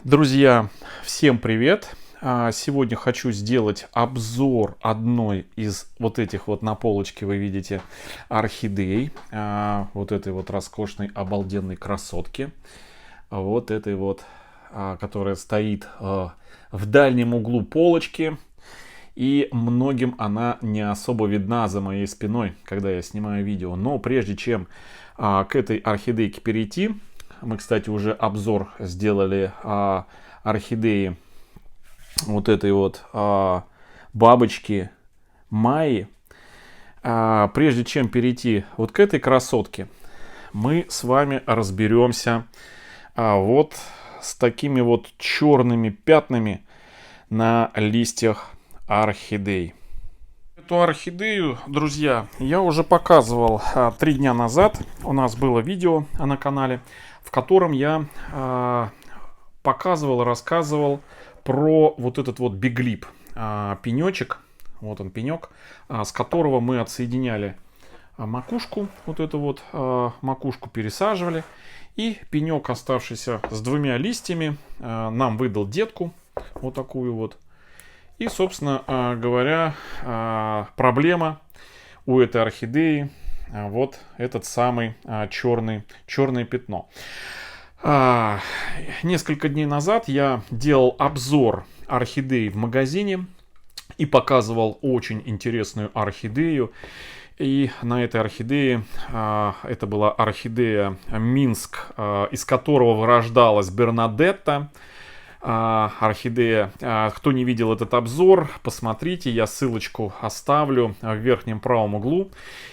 Друзья, всем привет! Сегодня хочу сделать обзор одной из вот этих вот на полочке вы видите орхидей. Вот этой вот роскошной обалденной красотки. Вот этой вот, которая стоит в дальнем углу полочки. И многим она не особо видна за моей спиной, когда я снимаю видео. Но прежде чем к этой орхидейке перейти, мы, кстати, уже обзор сделали орхидеи вот этой вот бабочки Майи. Прежде чем перейти вот к этой красотке, мы с вами разберемся вот с такими вот черными пятнами на листьях орхидей. Эту орхидею, друзья, я уже показывал 3 дня назад. У нас было видео на канале, в котором я показывал, рассказывал про вот этот вот биглип, пенечек. Вот он пенек, с которого мы отсоединяли макушку, вот эту вот макушку пересаживали. И пенек, оставшийся с 2 листьями, нам выдал детку, вот такую вот. И, собственно говоря, проблема у этой орхидеи вот этот самый черное пятно. Несколько дней назад я делал обзор орхидеи в магазине и показывал очень интересную орхидею. И на этой орхидее, это была орхидея Минск, из которого вырождалась Бернадетта. Орхидея. Кто не видел этот обзор, посмотрите, я ссылочку оставлю в верхнем правом углу.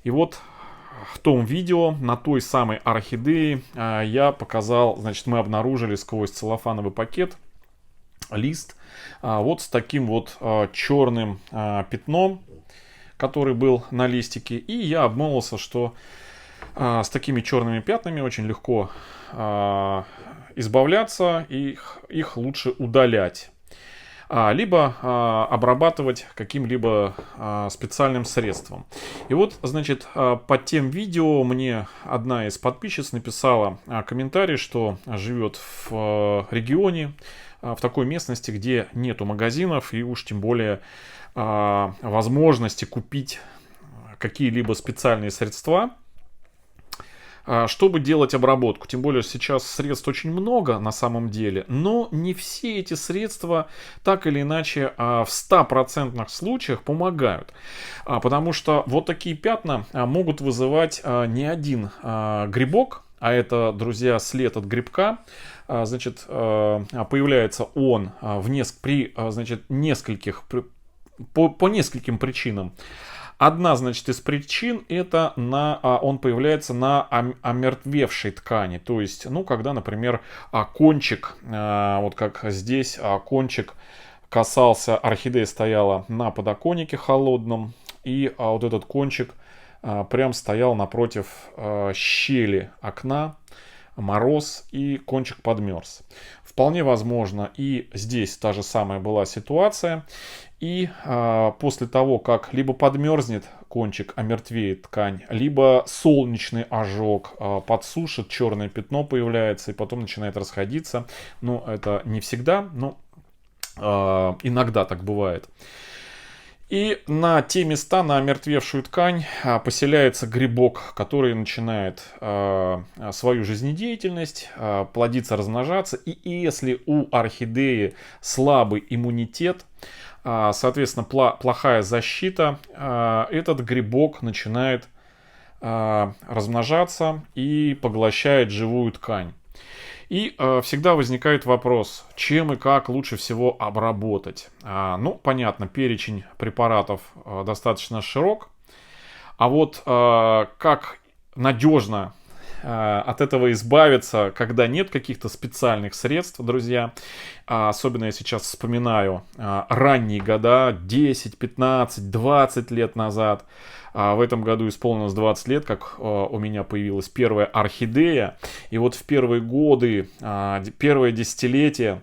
И вот в том видео на той самой орхидее я показал, значит, мы обнаружили сквозь целлофановый пакет лист вот с таким вот черным пятном, который был на листике. И я обмолвился, что с такими черными пятнами очень легко избавляться, их лучше удалять. Либо обрабатывать каким-либо специальным средством. И вот, значит, под тем видео мне одна из подписчиц написала комментарий, что живет в регионе, в такой местности, где нету магазинов и уж тем более возможности купить какие-либо специальные средства, чтобы делать обработку. Тем более сейчас средств очень много на самом деле, но не все эти средства так или иначе в 100% случаях помогают. Потому что вот такие пятна могут вызывать не один грибок, а это, друзья, след от грибка. Значит, появляется он по нескольким причинам. Одна, значит, из причин это он появляется на омертвевшей ткани. То есть, ну, когда, например, кончик, вот как здесь, кончик касался, орхидея стояла на подоконнике холодном, и вот этот кончик прям стоял напротив щели окна, мороз, и кончик подмерз. Вполне возможно, и здесь та же самая была ситуация. И после того, как либо подмерзнет кончик, омертвеет ткань, либо солнечный ожог подсушит, черное пятно появляется и потом начинает расходиться. Ну, это не всегда, но иногда так бывает. И на те места, на омертвевшую ткань поселяется грибок, который начинает свою жизнедеятельность, плодиться, размножаться. И если у орхидеи слабый иммунитет, соответственно, плохая защита, этот грибок начинает размножаться и поглощает живую ткань. И всегда возникает вопрос, чем и как лучше всего обработать. Ну, понятно, перечень препаратов достаточно широк. А вот как надежно от этого избавиться, когда нет каких-то специальных средств, друзья. Особенно я сейчас вспоминаю ранние года, 10, 15, 20 лет назад. В этом году исполнилось 20 лет, как у меня появилась первая орхидея. И вот в первые годы, первое десятилетие,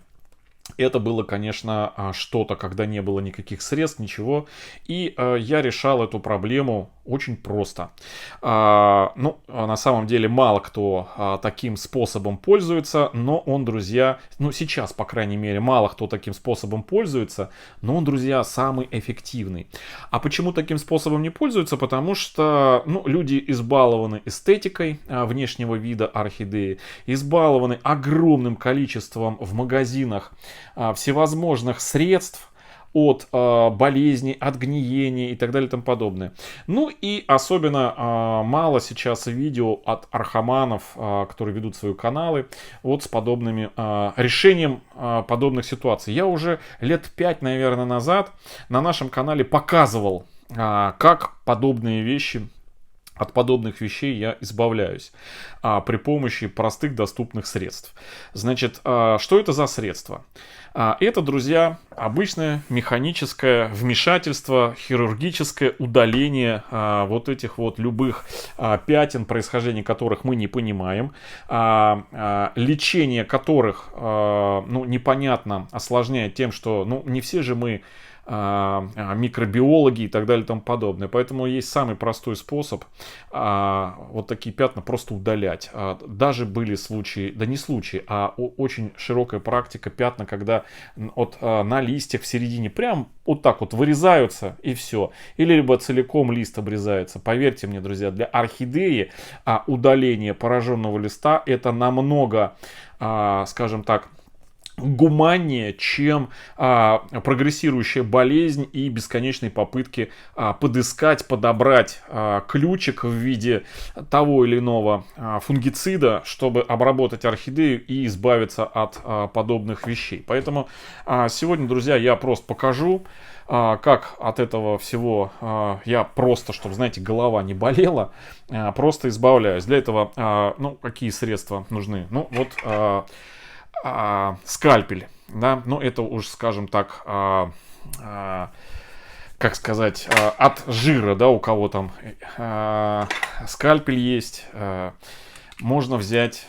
это было, конечно, что-то, когда не было никаких средств, ничего. И я решал эту проблему Очень просто. Ну, на самом деле, мало кто таким способом пользуется, но он, друзья, ну, сейчас, по крайней мере, мало кто таким способом пользуется, но он, друзья, самый эффективный. А почему таким способом не пользуются? Потому что, ну, люди избалованы эстетикой внешнего вида орхидеи, избалованы огромным количеством в магазинах всевозможных средств, от болезней, от гниения и так далее и тому подобное. Ну и особенно мало сейчас видео от архаманов, которые ведут свои каналы, вот с подобными решением подобных ситуаций. Я уже лет 5, наверное, назад на нашем канале показывал, как подобные вещи, от подобных вещей я избавляюсь при помощи простых доступных средств. Значит, что это за средства? Это, друзья, обычное механическое вмешательство, хирургическое удаление вот этих вот любых пятен, происхождение которых мы не понимаем, лечение которых, ну, непонятно, осложняет тем, что, ну, не все же мы микробиологи и так далее и тому подобное. Поэтому есть самый простой способ вот такие пятна просто удалять. Даже были случаи, да не случаи, а очень широкая практика пятна, когда вот на листьях в середине прям вот так вот вырезаются и все. Или либо целиком лист обрезается. Поверьте мне, друзья, для орхидеи удаление пораженного листа это намного, скажем так, гуманнее, чем прогрессирующая болезнь и бесконечные попытки подыскать, подобрать ключик в виде того или иного фунгицида, чтобы обработать орхидею и избавиться от подобных вещей. Поэтому сегодня, друзья, я просто покажу, как от этого всего я просто, чтобы, знаете, голова не болела, просто избавляюсь. Для этого, ну, какие средства нужны? Ну, вот скальпель, да, ну это уж, скажем так, как сказать, от жира, да, у кого там скальпель есть, можно взять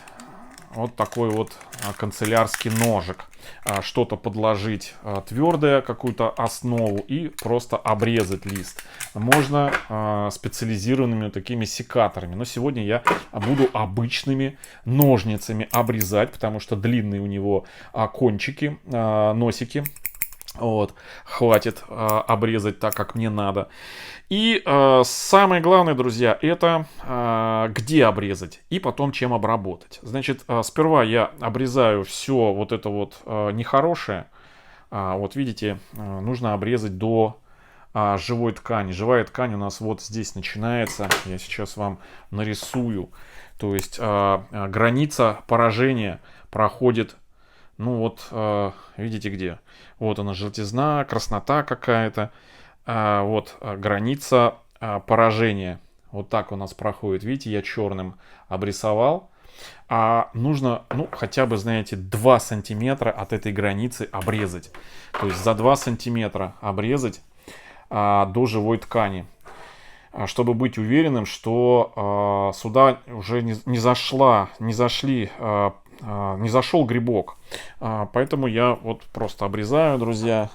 вот такой вот канцелярский ножик, что-то подложить твердое, какую-то основу и просто обрезать лист. Можно специализированными такими секаторами, но сегодня я буду обычными ножницами обрезать, потому что длинные у него кончики, носики. Вот, хватит обрезать так, как мне надо. И самое главное, друзья, это где обрезать и потом чем обработать. Значит, сперва я обрезаю все вот это вот нехорошее. Вот видите, нужно обрезать до живой ткани. Живая ткань у нас вот здесь начинается. Я сейчас вам нарисую. То есть граница поражения проходит, ну вот, видите где? Вот она, желтизна, краснота какая-то. Вот граница поражения. Вот так у нас проходит. Видите, я черным обрисовал. Нужно, ну, хотя бы, знаете, 2 сантиметра от этой границы обрезать. То есть за 2 сантиметра обрезать до живой ткани. Чтобы быть уверенным, что сюда уже не зашел грибок. Поэтому я вот просто обрезаю, друзья.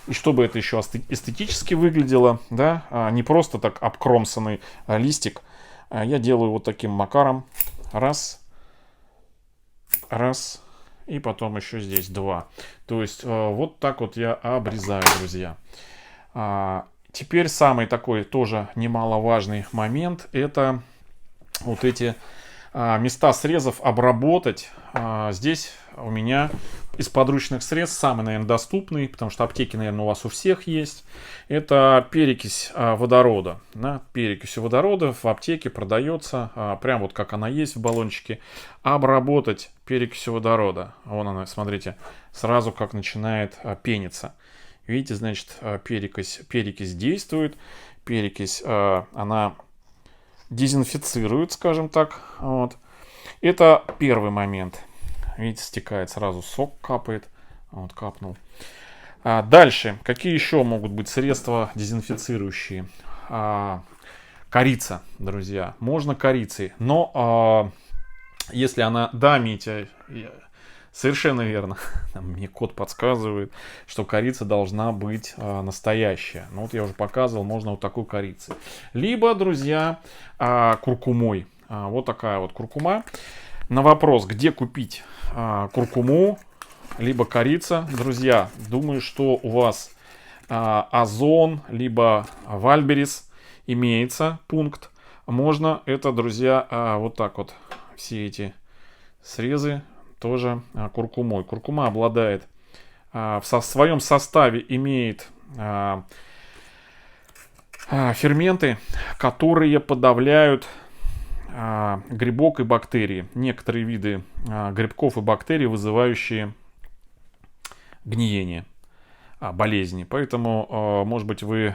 И чтобы это еще эстетически выглядело, да, не просто так обкромсанный листик, я делаю вот таким макаром. Раз, раз, и потом еще здесь 2. То есть вот так вот я обрезаю, друзья. Теперь самый такой тоже немаловажный момент, это вот эти места срезов обработать. Здесь у меня из подручных средств самый, наверное, доступный, потому что аптеки, наверное, у вас у всех есть. Это перекись водорода. Да? Перекись водорода в аптеке продается, прям вот как она есть в баллончике. Обработать перекисью водорода. Вон она, смотрите, сразу как начинает пениться. Видите, значит, перекись действует. Перекись, она дезинфицирует, скажем так. Вот. Это первый момент. Видите, стекает сразу, сок капает. Вот, капнул. Дальше. Какие еще могут быть средства дезинфицирующие? Корица, друзья. Можно корицей. Но если она, да, Митя, Совершенно верно. Мне кот подсказывает, что корица должна быть настоящая. Ну вот я уже показывал, можно вот такой корицей. Либо, друзья, куркумой. Вот такая вот куркума. На вопрос, где купить куркуму, либо корица, друзья, думаю, что у вас Озон, либо Вальберис имеется пункт. Можно это, друзья, вот так вот все эти срезы тоже куркумой. Куркума обладает, в своем составе имеет ферменты, которые подавляют грибок и бактерии. Некоторые виды грибков и бактерий, вызывающие гниение, болезни. Поэтому, может быть, вы,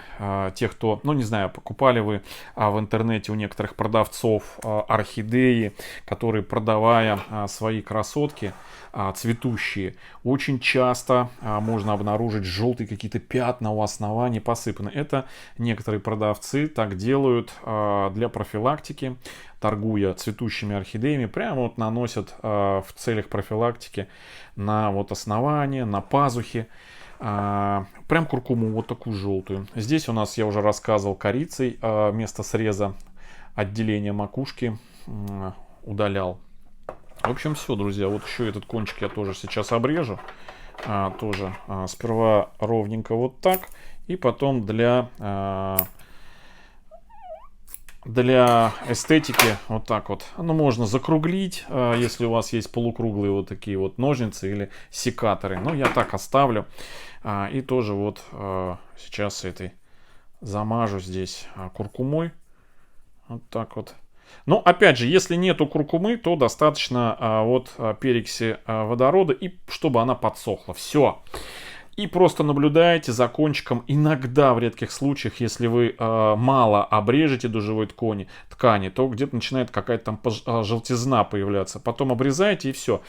те, кто, ну, не знаю, покупали вы в интернете у некоторых продавцов орхидеи, которые, продавая свои красотки цветущие, очень часто можно обнаружить желтые какие-то пятна у основания посыпаны. Это некоторые продавцы так делают для профилактики, торгуя цветущими орхидеями, прямо вот наносят в целях профилактики на вот основание, на пазухи. Прям куркуму вот такую желтую. Здесь у нас, я уже рассказывал, корицей место среза отделения макушки удалял. В общем, все, друзья. Вот еще этот кончик я тоже сейчас обрежу. Тоже сперва ровненько вот так. И потом для эстетики вот так вот. Ну, можно закруглить, если у вас есть полукруглые вот такие вот ножницы или секаторы. Но я так оставлю. И тоже вот сейчас этой замажу здесь куркумой. Вот так вот. Но опять же, если нету куркумы, то достаточно вот перекиси водорода, и чтобы она подсохла. Все. И просто наблюдаете за кончиком. Иногда, в редких случаях, если вы мало обрежете до живой ткани, то где-то начинает какая-то там желтизна появляться. Потом обрезаете, и все.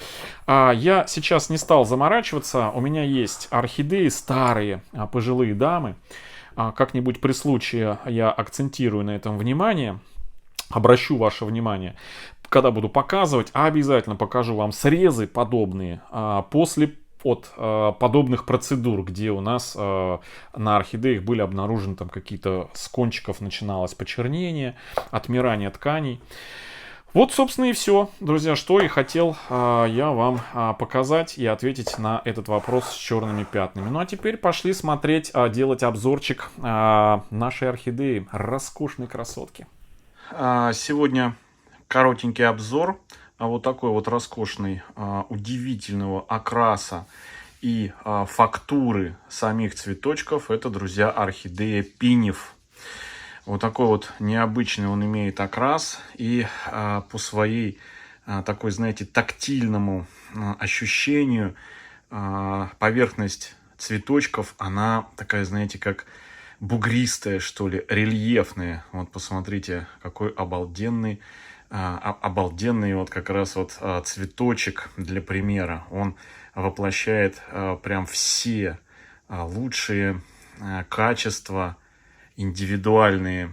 Я сейчас не стал заморачиваться. У меня есть орхидеи старые, пожилые дамы. Как-нибудь при случае я акцентирую на этом внимание. Обращу ваше внимание. Когда буду показывать, обязательно покажу вам срезы подобные после от подобных процедур, где у нас на орхидеях были обнаружены там какие-то с кончиков начиналось почернение, отмирание тканей. Вот, собственно, и все, друзья, что и хотел я вам показать и ответить на этот вопрос с черными пятнами. Ну, а теперь пошли смотреть, делать обзорчик нашей орхидеи, роскошной красотки. Сегодня коротенький обзор вот такой вот роскошный, удивительного окраса и фактуры самих цветочков. Это, друзья, орхидея Пинев. Вот такой вот необычный он имеет окрас. И по своей такой, знаете, тактильному ощущению поверхность цветочков, она такая, знаете, как бугристая, что ли, рельефная. Вот посмотрите, какой обалденный вот как раз вот цветочек для примера. Он воплощает прям все лучшие качества индивидуальные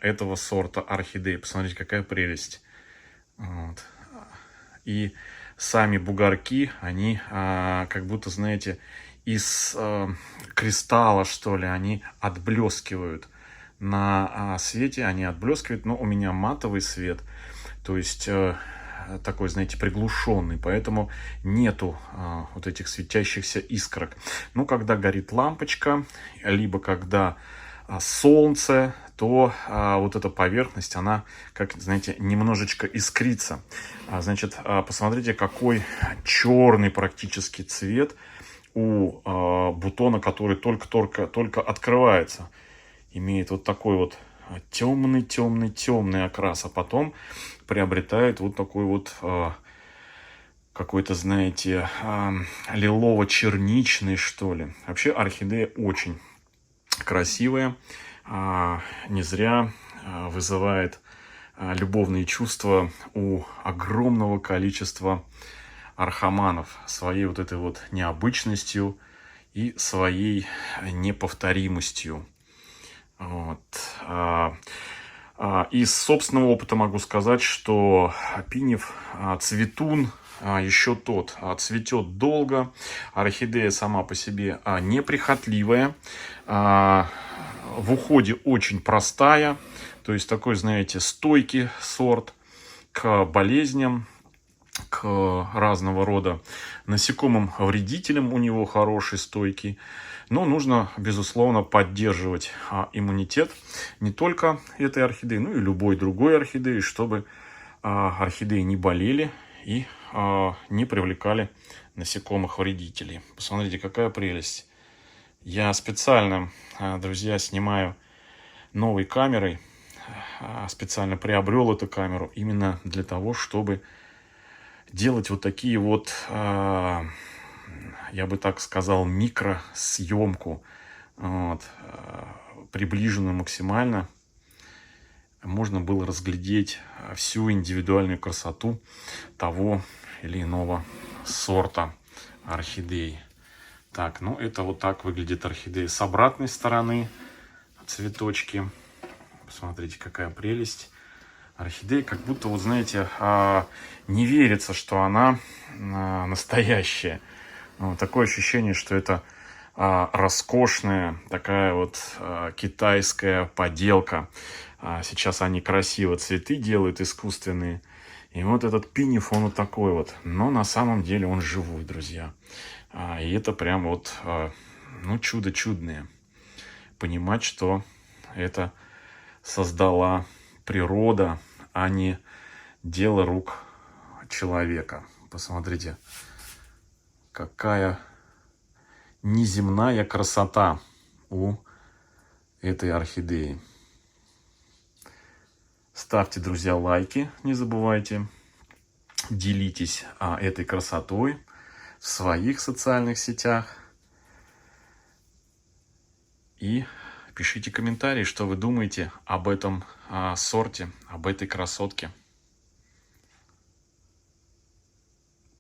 этого сорта орхидей. Посмотрите, какая прелесть. Вот. И сами бугорки, они как будто, знаете, из кристалла, что ли, они отблескивают. На свете они отблескивают, но у меня матовый свет, то есть такой, знаете, приглушенный, поэтому нету вот этих светящихся искорок. Но когда горит лампочка, либо когда солнце, то вот эта поверхность, она, как, знаете, немножечко искрится. Значит, посмотрите, какой черный практически цвет у бутона, который только открывается. Имеет вот такой вот темный окрас, а потом приобретает вот такой вот какой-то, знаете, лилово-черничный, что ли. Вообще орхидея очень красивая, не зря вызывает любовные чувства у огромного количества архаманов своей вот этой вот необычностью и своей неповторимостью. Вот. Из собственного опыта могу сказать, что пинев цветун еще тот. Цветет долго. Орхидея сама по себе неприхотливая. В уходе очень простая. То есть такой, знаете, стойкий сорт к болезням, к разного рода насекомым вредителям у него хороший, стойкий. Но нужно, безусловно, поддерживать иммунитет не только этой орхидеи, но и любой другой орхидеи, чтобы орхидеи не болели и не привлекали насекомых вредителей. Посмотрите, какая прелесть. Я специально, друзья, снимаю новой камерой. Специально приобрел эту камеру именно для того, чтобы делать вот такие вот, я бы так сказал, микросъемку, вот, приближенную максимально. Можно было разглядеть всю индивидуальную красоту того или иного сорта орхидей. Так, ну это вот так выглядит орхидея с обратной стороны. Цветочки. Посмотрите, какая прелесть. Орхидея, как будто, вот знаете, не верится, что она настоящая. Такое ощущение, что это роскошная такая вот китайская поделка. Сейчас они красиво цветы делают искусственные. И вот этот пинев, он вот такой вот. Но на самом деле он живой, друзья. И это прям вот, ну, чудо чудное. Понимать, что это создала природа, а не дело рук человека. Посмотрите, какая неземная красота у этой орхидеи. Ставьте, друзья, лайки, не забывайте. Делитесь этой красотой в своих социальных сетях. И пишите комментарии, что вы думаете об этом сорте, об этой красотке.